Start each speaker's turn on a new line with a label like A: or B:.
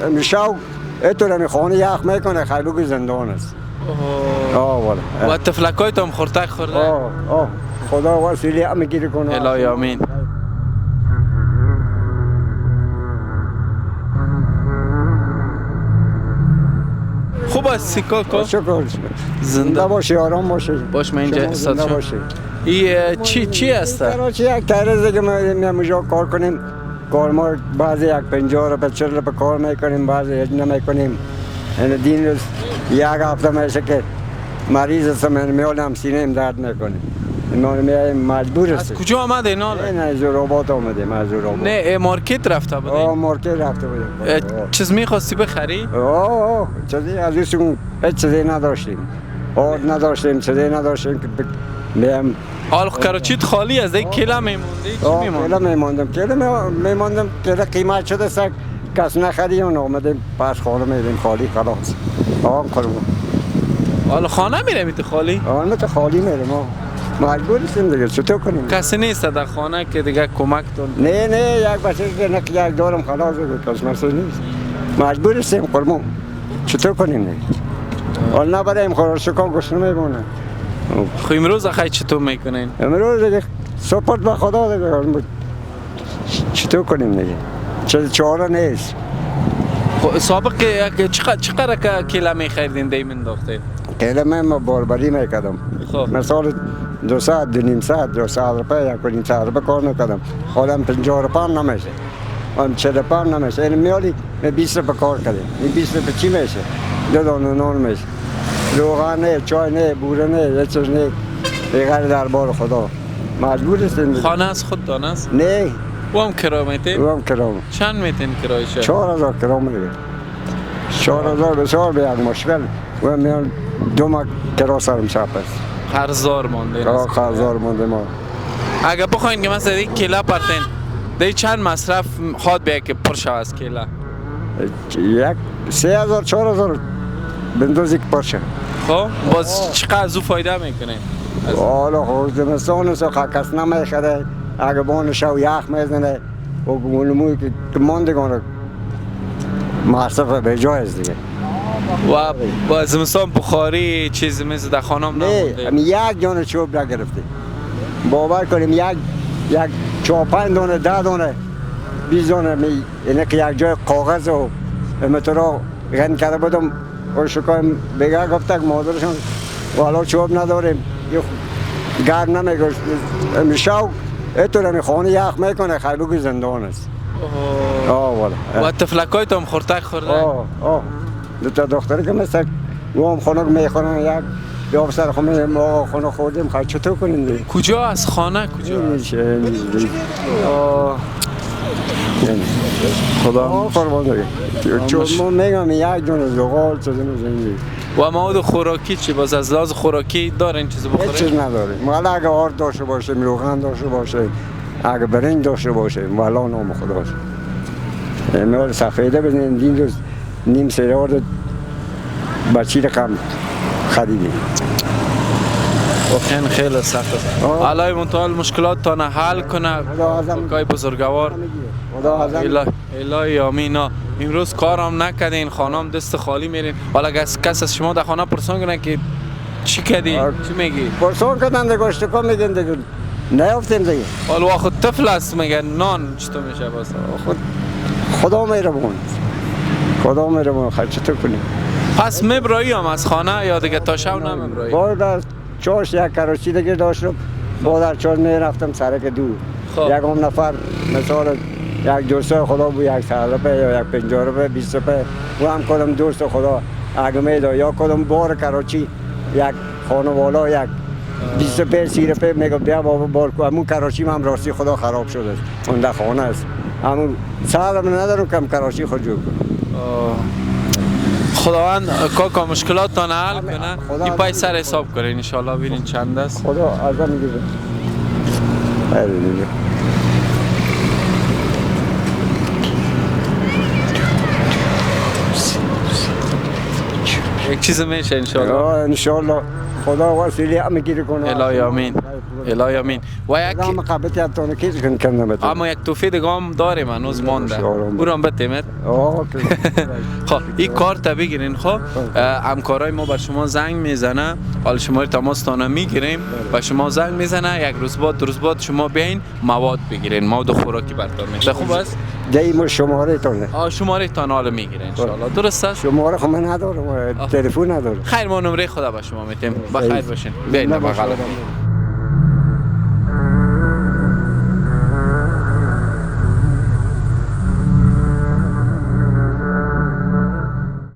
A: میشاو اتون خانه یخ میکنه خیلی بگو زندان است. والا
B: و تفلکای تو هم خورتک خورده؟
A: خدا وسیلی هم میگیری کنه.
B: الهی آمین. خوب است سیکا کو؟
A: شکر
B: زنده
A: باشی آرام باشی.
B: باش من اینجا استاد شد. این چی است؟
A: یک تایرزه که ما اینجا کار کنیم. کار ما بعضی یک 50 روپیه 40 روپیه کار میکنیم، بعضی هیچ نمیکنیم. این دین روز یک هفته میشه که مریض هستم میالم سینه درد میکنه. مجبور است.
B: از کجا آمده اینا؟
A: نه زورآباد آمده. ما زورآباد.
B: نه مارکت رفته بودی؟
A: مارکت رفته بودیم.
B: چیز میخواستی بخری؟
A: چیزی از ایشون هیچ چیزی نداشتیم. آرد نداشتیم، چیزی نداشتیم که بیم.
B: حال کراچیت خالی از یک کیلا میموندی؟ چی میموند؟
A: کیلا میموندم. کیلا قیمت شده سک کس نخریم و آمدیم پس خانه میدیم خالی خلاص. قربون.
B: حالا خانه میرمی تو خالی؟
A: تو خالی میرم. مجبور هستیم دیگه چطور کنیم؟
B: کسی نیست در خانه که دیگه کمک تون؟
A: نه یک بچه که یک دارم خلاص کس مسئله نیست. مجبور هستیم قربون. چطور کنیم دیگه؟ حالا نبریم خورشکان گشنه میمونه.
B: خو امروز خیلی چطور میکنین؟
A: امروز دیگه سپرد به خدا دیگه. چطور کنیم دیگه؟ چاره نیست.
B: سابق چقدر که کیلا میخریدین دی منداختین؟
A: کیلا من باربری میکردم. مثال 200 200 200 روپیه یک 200 روپیه کار میکردم. حالا 50 روپیه نمیشه. 40 روپیه نمیشه. این میالی 20 روپیه کار کردیم. این 20 روپیه چی میشه؟ 2 دانه نان میشه. روغن نه، چای نه، بوره نه، هیچ چیز نه. بغیر دربار خدا. مجبور هستیم.
B: خانه از خود دانه است؟
A: نه.
B: او هم کرایه میتین؟
A: او هم کرایه.
B: چند میتین کرایه؟
A: 4000 کرایه میگه. 4000 بسیار به یک مشکل. و میان 2 ماه کرایه سرم چپ است.
B: قرضدار مانده.
A: قرضدار مانده ما.
B: اگه بخواین که مثلا یک کیلا پرتین، دی چند مصرف خواد بیا که پر شود از کیلا؟
A: یک 3000 4000 بندازی که پر شود.
B: خب باز چقدر از او فایده میکنه؟
A: حالا خود زمستان است کس نمیخره. اگه بانش و یخ میزنه و گونموی که ماندگان مصرف به جای است دیگه.
B: و با زمستان بخاری چیز مثل در خانم نمونده؟
A: نه یک جان چوب نگرفته. باور کنیم یک 4-5 دانه 10 دانه 20 دانه اینه که یک جای کاغذ و مترا غن کرده بودم و شکایم بگه گفته که مادرشون والا چوب نداریم گرم نمیگوشت میشاو اتون خانه یخ میکنه خیلی بگو زندان است.
B: و تفلکای تو هم خورتک خورده؟
A: دو تا دختری که مثل او هم خانه میخورن یک یا سر خونه ما خانه خوردیم خیلی چطور کنیم دیگه؟
B: کجا از خانه کجا؟ خدا
A: قربان دیگه. چون ما میگم یک جون زغال چیزی میزنیم.
B: و مواد خوراکی چی باز از لحاظ خوراکی دارین چیزی بخورین؟
A: هیچ چیز نداریم. والا اگه آرد داشته باشیم، روغن داشته باشیم، اگه برنج داشته باشیم، والا نام خداست. میال سفیده بزنیم دین روز نیم سری آرد بچی رقم خریدیم.
B: واقعا خیلی سخت است. الهی منتها مشکلات تا حل کنه. خدای بزرگوار. الهی آمین. امروز کارم نکردین، خانم دست خالی میرین. حالا کس از شما در خانه پرسان کنه که چی کردی؟ چی میگی؟
A: پرسان کردن دیگه اشتکا میگن دیگه نیافتیم دیگه.
B: حالا خود طفل است میگن نان چطور میشه باز؟
A: خدا میرمون. خدا میرمون خیلی چطور کنیم؟
B: پس مبرایی هم از خانه یا دیگه تا شب نمیبرایی؟
A: باید چاش یک کراچی دیگه داشتم. با در چاش میرفتم سرک دور. یکم نفر مثال یک دوست خدا بود 100 روپیه یا یک 50 روپیه 20 روپیه و هم کدام دوست خدا اگه میداد یا کدام بار کراچی یک خانوالا یک 20 روپیه 30 روپیه میگم بیا بابا بار کو همون کراچی هم راستی خدا خراب شده است اون در خانه است همون سرم ندارم کم کراچی خود جور کنم.
B: خداوند کاکا مشکلاتتان حل کنه. این پای سر حساب کنین ان شاء الله ببینین چند است.
A: خدا ازم میگه.
B: یک چیز میشه ان شاء الله.
A: ان شاء الله خدا وسیله همه گیر کنه.
B: الهی آمین. الهی آمین. و یک
A: هم قبطی اتونه کیش کندم.
B: اما یک توفی دیگه هم داریم هنوز مانده. او رو هم بتیمت. خب این کارت بگیرین. خب همکارای ما بر شما زنگ میزنه، حالا شماره تماستان میگیریم و شما زنگ میزنه، یک روز بعد دو روز بعد شما بیاین مواد بگیرین، مواد خوراکی براتون میشه. خوب است؟
A: دیگه شماره تونه.
B: شماره تان حالا میگیرین ان شاء الله. درست است؟
A: شماره خب من ندارم، تلفن ندارم.
B: خیر ما نمره خدا به شما میتیم. بخیر باشین. بیاین بغل.